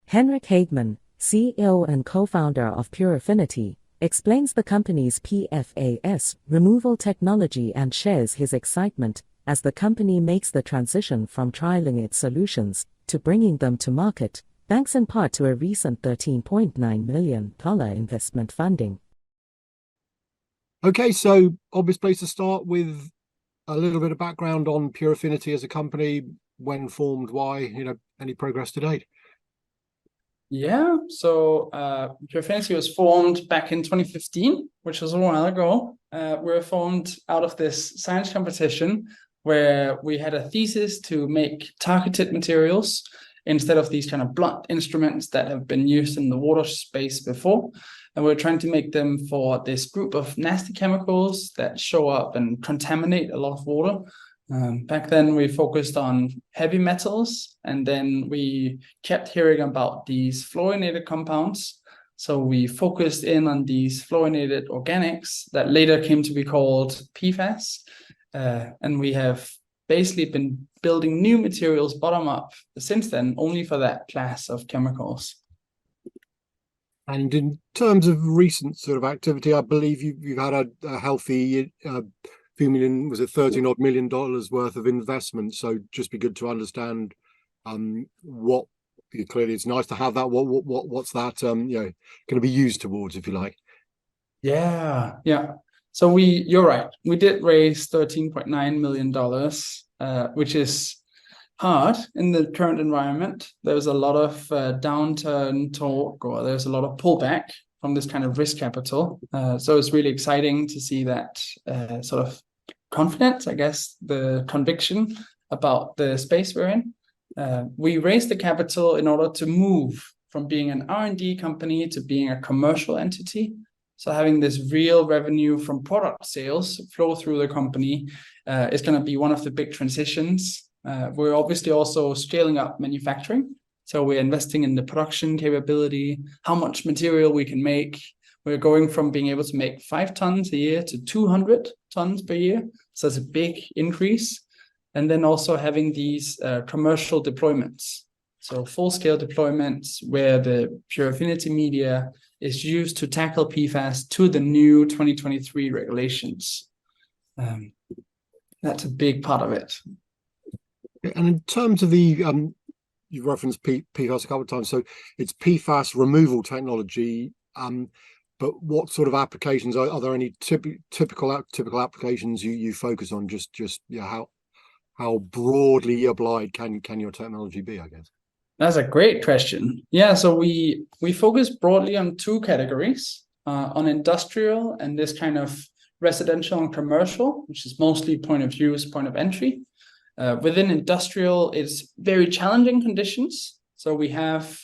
Henrik Hagemann, CEO and co-founder of Puraffinity, explains the company's PFAS removal technology and shares his excitement as the company makes the transition from trialing its solutions to bringing them to market, thanks in part to a recent $13.9 million investment funding. Okay, so obvious place to start with a little bit of background on Puraffinity as a company, when formed, why, any progress to date? Yeah, so Puraffinity was formed back in 2015, which was a while ago. We were formed out of this science competition where we had a thesis to make targeted materials instead of these kind of blunt instruments that have been used in the water space before. And we're trying to make them for this group of nasty chemicals that show up and contaminate a lot of water. Back then, we focused on heavy metals, and then we kept hearing about these fluorinated compounds. So we focused in on these fluorinated organics that later came to be called PFAS. And we have basically been building new materials bottom up since then, only for that class of chemicals. And in terms of recent sort of activity, I believe you've had a healthy few million, was it $13 million worth of investment? So just be good to understand what, clearly it's nice to have that. What's that going to be used towards, if you like? Yeah. So you're right. We did raise $13.9 million, which is hard in the current environment. There's a lot of downturn talk, or there's a lot of pullback from this kind of risk capital. So it's really exciting to see that sort of confidence, I guess, the conviction about the space we're in. We raised the capital in order to move from being an R&D company to being a commercial entity. So having this real revenue from product sales flow through the company is going to be one of the big transitions. We're obviously also scaling up manufacturing. So we're investing in the production capability, how much material we can make. We're going from being able to make 5 tons a year to 200 tons per year. So it's a big increase. And then also having these commercial deployments. So full-scale deployments where the Puraffinity media is used to tackle PFAS to the new 2023 regulations. That's a big part of it. And in terms of the, you've referenced PFAS a couple of times, so it's PFAS removal technology. But what sort of applications are there? Any typical applications you focus on? Just how broadly applied can your technology be, I guess? That's a great question. Yeah, so we focus broadly on 2 categories, on industrial and this kind of residential and commercial, which is mostly point of use, point of entry. Within industrial, it's very challenging conditions. So we have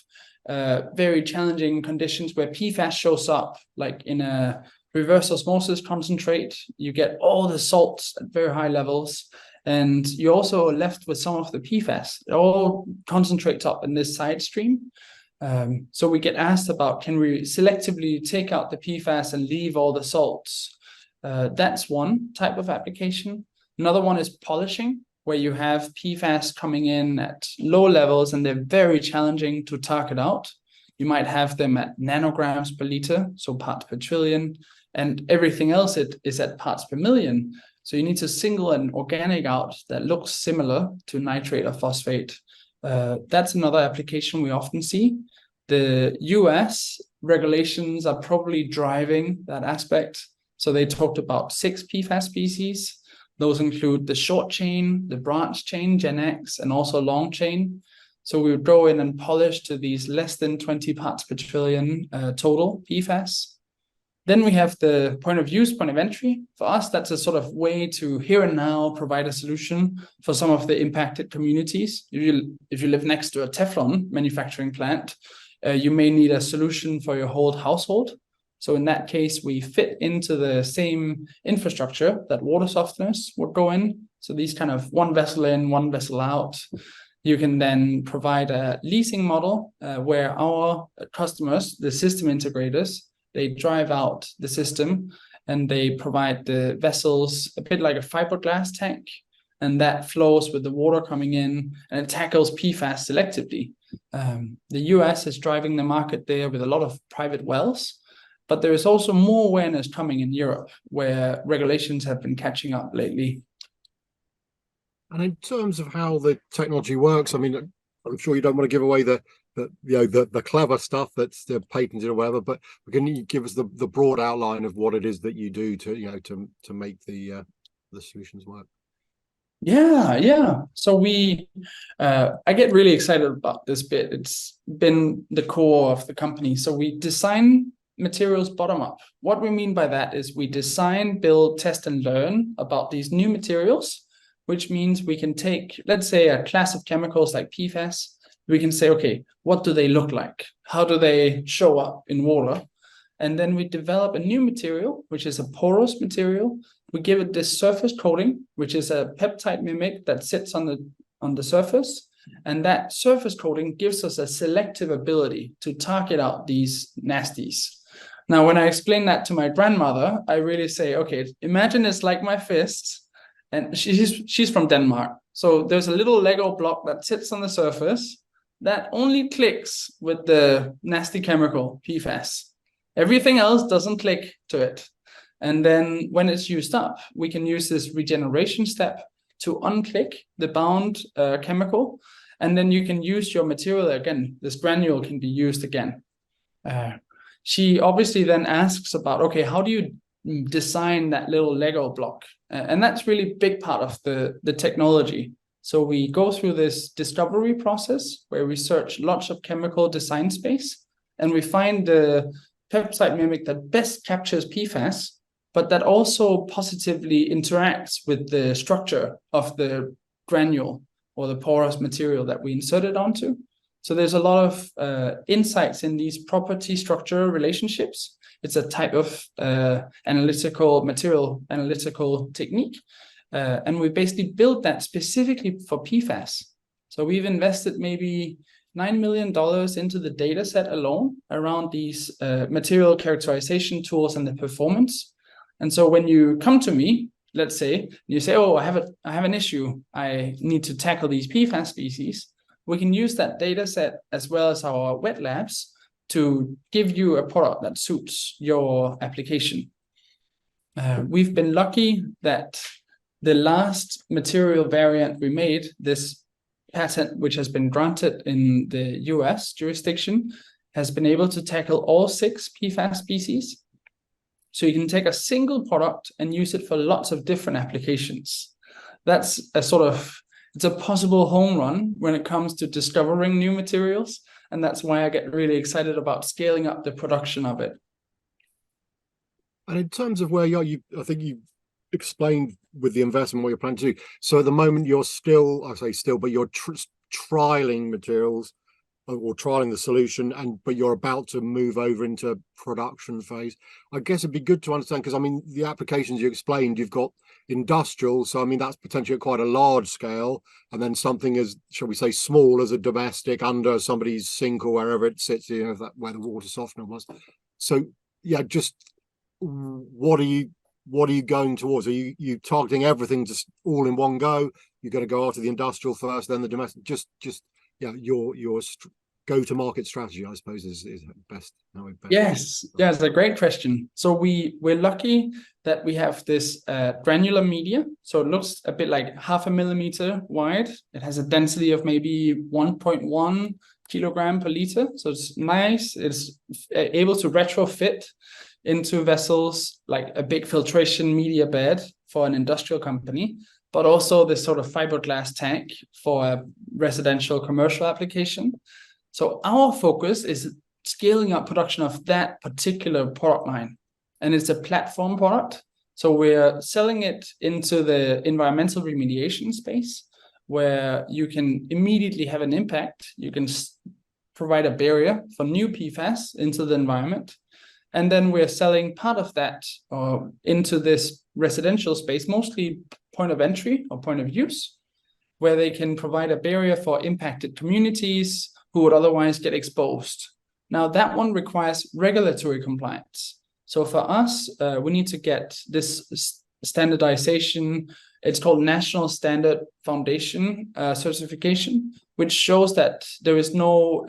very challenging conditions where PFAS shows up, like in a reverse osmosis concentrate. You get all the salts at very high levels, and you're also left with some of the PFAS. It all concentrates up in this side stream. So we get asked about, can we selectively take out the PFAS and leave all the salts? That's one type of application. Another one is polishing, where you have PFAS coming in at low levels and they're very challenging to target out. You might have them at nanograms per liter, so parts per trillion, and everything else is at parts per million. So you need to single an organic out that looks similar to nitrate or phosphate. That's another application we often see. The US regulations are probably driving that aspect. So they talked about 6 PFAS species. Those include the short chain, the branch chain, Gen X, and also long chain. So we would go in and polish to these less than 20 parts per trillion total PFAS. Then we have the point of use, point of entry. For us, that's a sort of way to here and now provide a solution for some of the impacted communities. If you live next to a Teflon manufacturing plant, you may need a solution for your whole household. So in that case, we fit into the same infrastructure that water softeners would go in. So these kind of one vessel in, one vessel out. You can then provide a leasing model where our customers, the system integrators, they drive out the system and they provide the vessels a bit like a fiberglass tank. And that flows with the water coming in and it tackles PFAS selectively. The US is driving the market there with a lot of private wells, but there is also more awareness coming in Europe, where regulations have been catching up lately. And in terms of how the technology works, I mean, I'm sure you don't want to give away the clever stuff that's patented or whatever, but can you give us the broad outline of what it is that you do to make the solutions work? Yeah. So I get really excited about this bit. It's been the core of the company. So we design materials bottom up. What we mean by that is we design, build, test, and learn about these new materials, which means we can take, let's say, a class of chemicals like PFAS. We can say, okay, what do they look like? How do they show up in water? And then we develop a new material, which is a porous material. We give it this surface coating, which is a peptide mimic that sits on the surface. And that surface coating gives us a selective ability to target out these nasties. Now, when I explain that to my grandmother, I really say, okay, imagine it's like my fist. And she's from Denmark. So there's a little Lego block that sits on the surface that only clicks with the nasty chemical PFAS. Everything else doesn't click to it. And then when it's used up, we can use this regeneration step to unclick the bound chemical. And then you can use your material again. This granule can be used again. She obviously then asks about, okay, how do you design that little Lego block? And that's really a big part of the technology. So we go through this discovery process where we search lots of chemical design space, and we find the peptide mimic that best captures PFAS, but that also positively interacts with the structure of the granule or the porous material that we inserted onto. So there's a lot of insights in these property structure relationships. It's a type of material analytical technique. And we basically built that specifically for PFAS. So we've invested maybe $9 million into the data set alone around these material characterization tools and the performance. And so when you come to me, let's say, you say, oh, I have an issue. I need to tackle these PFAS species. We can use that data set as well as our wet labs to give you a product that suits your application. We've been lucky that the last material variant we made, this patent, which has been granted in the US jurisdiction, has been able to tackle all 6 PFAS species. So you can take a single product and use it for lots of different applications. That's it's a possible home run when it comes to discovering new materials. And that's why I get really excited about scaling up the production of it. And in terms of where you are, I think you explained with the investment what you're planning to do. So at the moment, you're still, but you're trialing materials or trialing the solution, but you're about to move over into production phase. I guess it'd be good to understand, because I mean, the applications you explained, you've got industrial, so I mean that's potentially at quite a large scale, and then something as, shall we say, small as a domestic under somebody's sink or wherever it sits, where the water softener was. So yeah, just what are you going towards? Are you targeting everything just all in one go? You're going to go after the industrial first, then the domestic? Your go-to-market strategy, I suppose, is best. Yes, it's a great question. So we're lucky that we have this granular media. So it looks a bit like 0.5 millimeter wide. It has a density of maybe 1.1 kilogram per liter. So it's nice. It's able to retrofit into vessels like a big filtration media bed for an industrial company, but also this sort of fiberglass tank for a residential commercial application. So our focus is scaling up production of that particular product line. And it's a platform product. So we're selling it into the environmental remediation space, where you can immediately have an impact. You can provide a barrier for new PFAS into the environment. And then we're selling part of that into this residential space, mostly point of entry or point of use, where they can provide a barrier for impacted communities who would otherwise get exposed. Now, that one requires regulatory compliance. So for us, we need to get this standardization It's called National Standard Foundation certification, which shows that there is no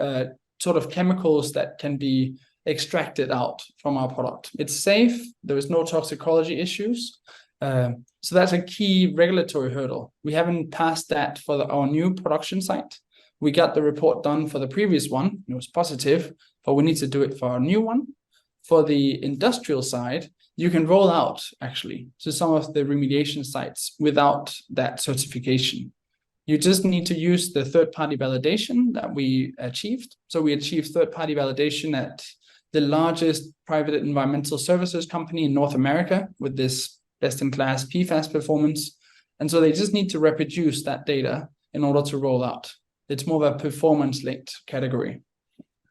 sort of chemicals that can be extracted out from our product. It's safe. There is no toxicology issues. So that's a key regulatory hurdle. We haven't passed that for our new production site. We got the report done for the previous one. It was positive, but we need to do it for our new one. For the industrial side, you can roll out actually to some of the remediation sites without that certification. You just need to use the third-party validation that we achieved. So we achieved third-party validation at the largest private environmental services company in North America with this best-in-class PFAS performance. And so they just need to reproduce that data in order to roll out. It's more of a performance-linked category.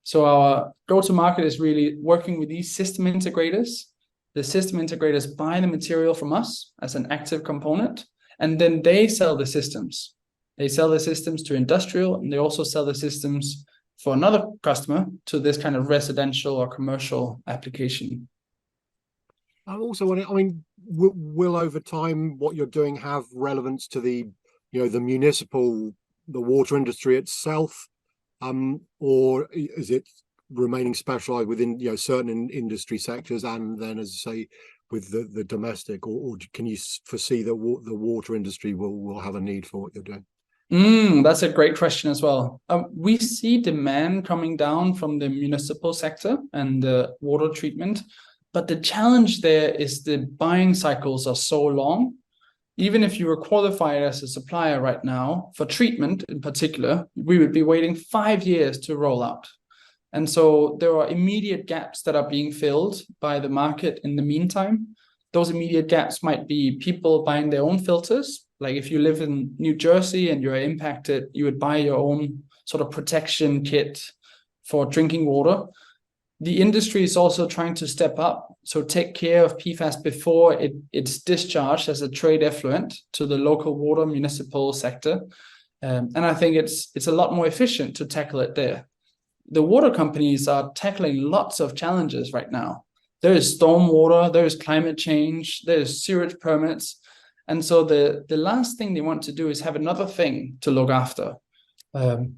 So our go-to-market is really working with these system integrators. The system integrators buy the material from us as an active component, and then they sell the systems. They sell the systems to industrial, and they also sell the systems for another customer to this kind of residential or commercial application. I also want to, I mean, will over time what you're doing have relevance to the, the municipal, the water industry itself, or is it remaining specialized within, certain industry sectors, and then, as I say, with the domestic, or can you foresee that the water industry will have a need for what you're doing? That's a great question as well. We see demand coming down from the municipal sector and the water treatment, but the challenge there is the buying cycles are so long. Even if you were qualified as a supplier right now for treatment in particular, we would be waiting 5 years to roll out. And so there are immediate gaps that are being filled by the market in the meantime. Those immediate gaps might be people buying their own filters. Like if you live in New Jersey and you're impacted, you would buy your own sort of protection kit for drinking water. The industry is also trying to step up, so take care of PFAS before it's discharged as a trade effluent to the local water municipal sector. And I think it's a lot more efficient to tackle it there. The water companies are tackling lots of challenges right now. There is stormwater, there is climate change, there is sewage permits. And so the last thing they want to do is have another thing to look after.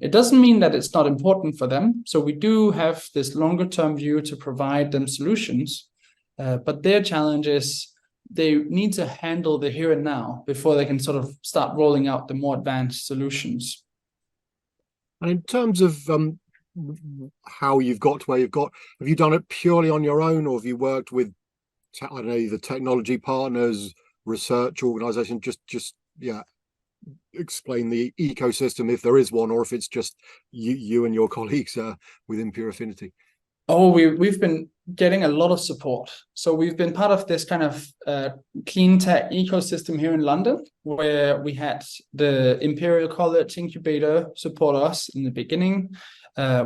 It doesn't mean that it's not important for them. So we do have this longer term view to provide them solutions. But their challenge is they need to handle the here and now before they can sort of start rolling out the more advanced solutions. And in terms of how you've got to where you've got, have you done it purely on your own, or have you worked with, I don't know, either technology partners, research organization? Just explain the ecosystem, if there is one, or if it's just you and your colleagues within Puraffinity. Oh, we've been getting a lot of support. So we've been part of this kind of clean tech ecosystem here in London, where we had the Imperial College Incubator support us in the beginning.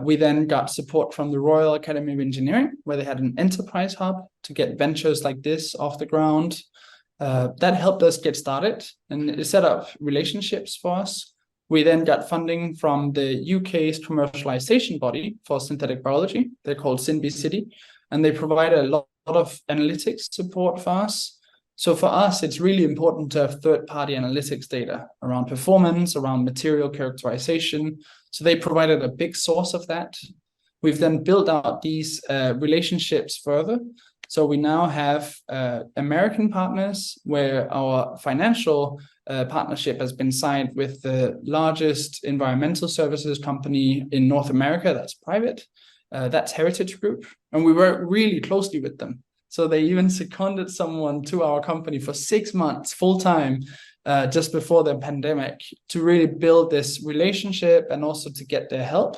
We then got support from the Royal Academy of Engineering, where they had an enterprise hub to get ventures like this off the ground. That helped us get started, and it set up relationships for us. We then got funding from the UK's commercialization body for synthetic biology. They're called SynBCity, and they provide a lot of analytics support for us. So for us, it's really important to have third-party analytics data around performance, around material characterization. So they provided a big source of that. We've then built out these relationships further. So we now have American partners where our financial partnership has been signed with the largest environmental services company in North America that's private. That's Heritage Group. And we work really closely with them. So they even seconded someone to our company for 6 months full time just before the pandemic to really build this relationship and also to get their help.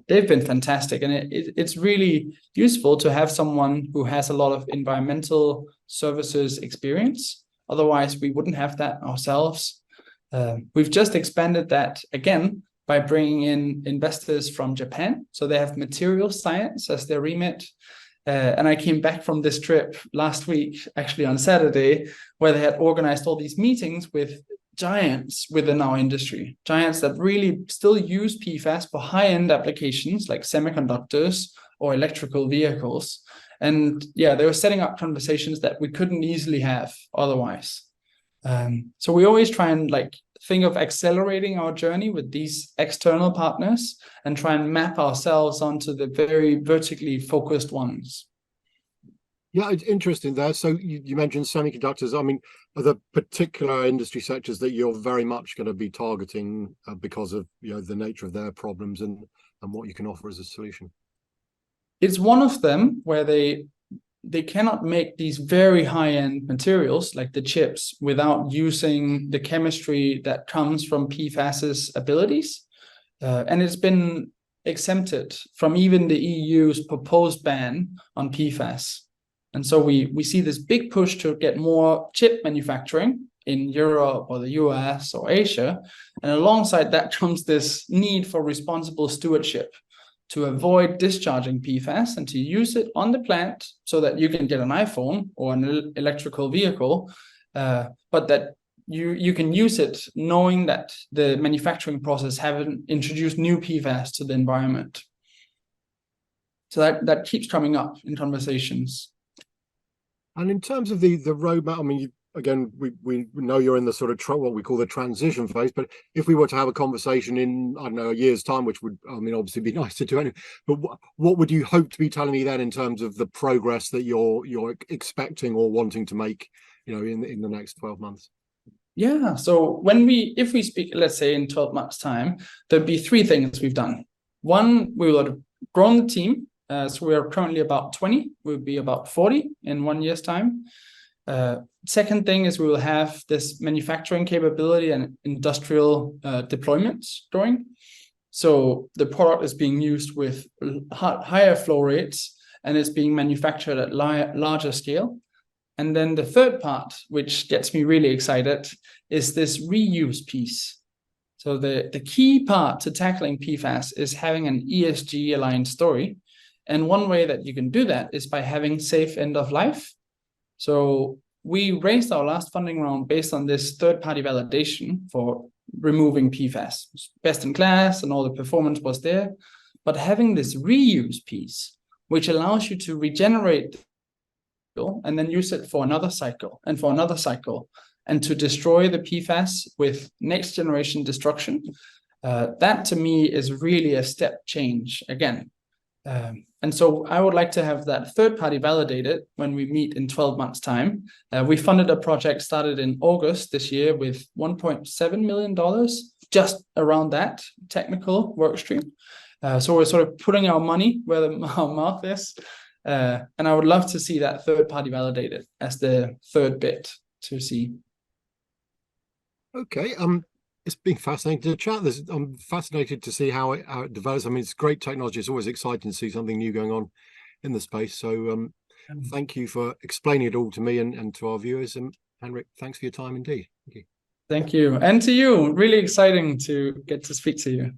They've been fantastic, and it's really useful to have someone who has a lot of environmental services experience. Otherwise, we wouldn't have that ourselves. We've just expanded that again by bringing in investors from Japan. So they have material science as their remit. And I came back from this trip last week, actually on Saturday, where they had organized all these meetings with giants within our industry, giants that really still use PFAS for high-end applications like semiconductors or electrical vehicles. And yeah, they were setting up conversations that we couldn't easily have otherwise. So we always try and like think of accelerating our journey with these external partners and try and map ourselves onto the very vertically focused ones. Yeah, it's interesting there. So you mentioned semiconductors. I mean, are there particular industry sectors that you're very much going to be targeting because of the nature of their problems and what you can offer as a solution? It's one of them where they cannot make these very high-end materials like the chips without using the chemistry that comes from PFAS's abilities. And it's been exempted from even the EU's proposed ban on PFAS. And so we see this big push to get more chip manufacturing in Europe or the US or Asia. And alongside that comes this need for responsible stewardship to avoid discharging PFAS and to use it on the plant so that you can get an iPhone or an electrical vehicle, but that you can use it knowing that the manufacturing process haven't introduced new PFAS to the environment. So that keeps coming up in conversations. And in terms of the roadmap, I mean, again, we know you're in the sort of what we call the transition phase, but if we were to have a conversation in, I don't know, a year's time, which would, I mean, obviously be nice to do anyway, but what would you hope to be telling me then in terms of the progress that you're expecting or wanting to make, in the next 12 months? Yeah, so if we speak, let's say in 12 months time, there'd be three things we've done. One, we will have grown the team. So we are currently about 20. We'll be about 40 in 1 year's time. Second thing is we will have this manufacturing capability and industrial deployments going. So the product is being used with higher flow rates and it's being manufactured at larger scale. And then the third part, which gets me really excited, is this reuse piece. So the key part to tackling PFAS is having an ESG aligned story. And one way that you can do that is by having safe end of life. So we raised our last funding round based on this third-party validation for removing PFAS. Best in class and all the performance was there. But having this reuse piece, which allows you to regenerate and then use it for another cycle and for another cycle, and to destroy the PFAS with next generation destruction, that to me is really a step change again. And so I would like to have that third party validated when we meet in 12 months time. We funded a project started in August this year with $1.7 million, just around that technical work stream. So we're sort of putting our money where our mouth is. And I would love to see that third party validated as the third bit to see. Okay. It's been fascinating to chat. I'm fascinated to see how it develops. I mean, it's great technology. It's always exciting to see something new going on in the space. So thank you for explaining it all to me and to our viewers. And Henrik, thanks for your time indeed. Thank you. Thank you. And to you, really exciting to get to speak to you.